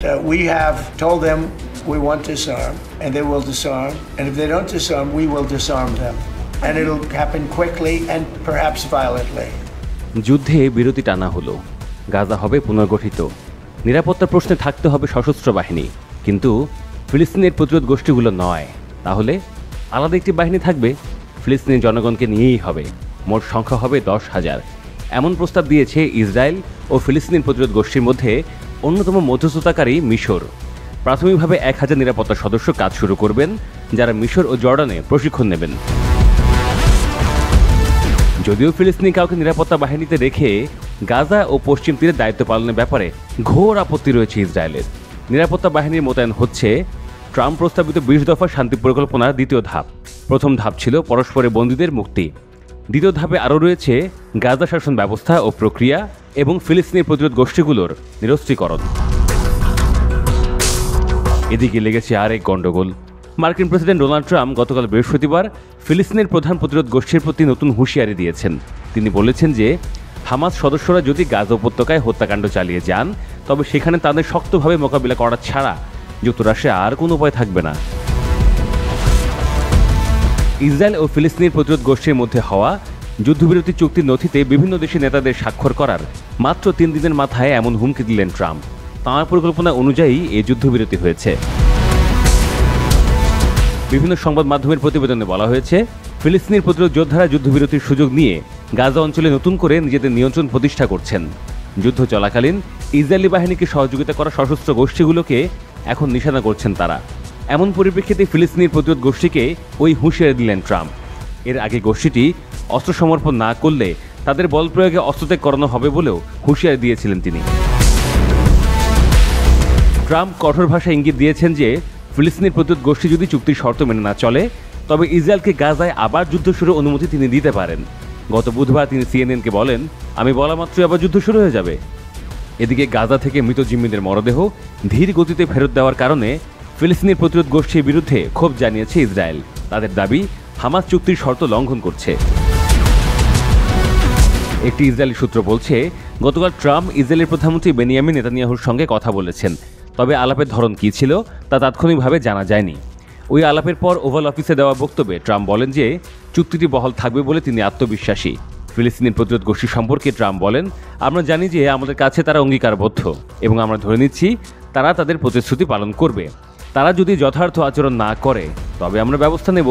We have told them we want to disarm, and they will disarm. And if they don't disarm, we will disarm them. And it'll happen quickly and perhaps violently. যুদ্ধে বিরতি টানা হলো, গাজা হবে পুনর্গঠিত, নিরাপত্তা প্রশ্নে থাকতে হবে সশস্ত্র বাহিনী, কিন্তু ফিলিস্তিনের প্রতিরোধ গোষ্ঠীগুলো নয়। তাহলে আলাদা একটি বাহিনী থাকবে, ফিলিস্তিনি জনগণকে নিয়েই হবে, মোট সংখ্যা হবে 10,000। এমন প্রস্তাব দিয়েছে ইসরায়েল ও ফিলিস্তিনি প্রতিরোধ গোষ্ঠীর মধ্যে অন্যতম মধ্যস্থতাকারী মিশর। প্রাথমিকভাবে 1000 নিরাপত্তা সদস্য কাজ শুরু করবেন, যারা মিশর ও জর্ডানে প্রশিক্ষণ নেবেন। যদিও ফিলিস্তিনি কাউকে নিরাপত্তা বাহিনীতে রেখে গাজা ও পশ্চিম তীরে দায়িত্ব পালনের ব্যাপারে ঘোর আপত্তি রয়েছে ইসরায়েলের। নিরাপত্তা বাহিনীর মোতায়েন হচ্ছে ট্রাম্প প্রস্তাবিত 20 দফা শান্তি পরিকল্পনার দ্বিতীয় ধাপ। প্রথম ধাপ ছিল পরস্পরের বন্দীদের মুক্তি, দ্বিতীয় ধাপে আরও রয়েছে গাজা শাসন ব্যবস্থা ও প্রক্রিয়া এবং ফিলিস্তিনি প্রতিরোধ গোষ্ঠীগুলোর নিরস্ত্রীকরণ। এদিকে লেগেছে আরেক গণ্ডগোল। মার্কিন প্রেসিডেন্ট ডোনাল্ড ট্রাম্প গতকাল বৃহস্পতিবার ফিলিস্তিনের প্রধান প্রতিরোধ গোষ্ঠীর প্রতি নতুন হুঁশিয়ারি দিয়েছেন। তিনি বলেছেন যে হামাস সদস্যরা যদি গাজা উপত্যকায় হত্যাকাণ্ড চালিয়ে যান, তবে সেখানে তাদের শক্তভাবে মোকাবিলা করা ছাড়া যুক্তরাষ্ট্রে আর কোনো উপায় থাকবে না। ইসরায়েল ও ফিলিস্তিনের প্রতিরোধ গোষ্ঠীর মধ্যে হওয়া যুদ্ধবিরতি চুক্তির নথিতে বিভিন্ন দেশের নেতাদের স্বাক্ষর করার মাত্র 3 দিনের মাথায় এমন হুমকি দিলেন ট্রাম্প। তাঁর পরিকল্পনা অনুযায়ী এই যুদ্ধবিরতি হয়েছে। বিভিন্ন সংবাদ মাধ্যমের প্রতিবেদনে বলা হয়েছে, ফিলিস্তিনের প্রতিরোধ যোদ্ধারা যুদ্ধবিরতির সুযোগ নিয়ে গাজা অঞ্চলে নতুন করে নিজেদের নিয়ন্ত্রণ প্রতিষ্ঠা করছেন। যুদ্ধ চলাকালীন ইসরায়েলি বাহিনীকে সহযোগিতা করা সশস্ত্র গোষ্ঠীগুলোকে এখন নিশানা করছেন তারা। এমন পরিপ্রেক্ষিতে ফিলিস্তিনের প্রতিরোধ গোষ্ঠীকে ওই হুঁশিয়ারি দিলেন ট্রাম্প। এর আগে গোষ্ঠীটি অস্ত্র সমর্পণ না করলে তাদের বল প্রয়োগে অস্ত্রত্যাগ করানো হবে বলেও হুঁশিয়ারি দিয়েছিলেন তিনি। ট্রাম্প কঠোর ভাষায় ইঙ্গিত দিয়েছেন যে ফিলিস্তিনের প্রতিরোধ গোষ্ঠী যদি চুক্তির শর্ত মেনে না চলে, তবে ইসরায়েলকে গাজায় আবার যুদ্ধ শুরুর অনুমতি তিনি দিতে পারেন। গত বুধবার তিনি সিএনএনকে বলেন, আমি বলা মাত্রই আবার যুদ্ধ শুরু হয়ে যাবে। এদিকে গাজা থেকে মৃত জিম্মিদের মরদেহ ধীর গতিতে ফেরত দেওয়ার কারণে ফিলিস্তিনের প্রতিরোধ গোষ্ঠীর বিরুদ্ধে ক্ষোভ জানিয়েছে ইসরায়েল। তাদের দাবি, হামাস চুক্তির শর্ত লঙ্ঘন করছে। একটি ইসরায়েলি সূত্র বলছে, গতকাল ট্রাম্প ইসরায়েলের প্রধানমন্ত্রী বেনিয়ামিন নেতানিয়াহুর সঙ্গে কথা বলেছেন, তবে আলাপের ধরন কী ছিল তা তাৎক্ষণিকভাবে জানা যায়নি। ওই আলাপের পর ওভাল অফিসে দেওয়া বক্তব্যে ট্রাম্প বলেন যে চুক্তিটি বহাল থাকবে বলে তিনি আত্মবিশ্বাসী। ফিলিস্তিনের প্রতিরোধ গোষ্ঠী সম্পর্কে ট্রাম্প বলেন, আমরা জানি যে আমাদের কাছে তারা অঙ্গীকারবদ্ধ এবং আমরা ধরে নিচ্ছি তারা তাদের প্রতিশ্রুতি পালন করবে। তারা যদি যথার্থ আচরণ না করে, তবে আমরা ব্যবস্থা নেব।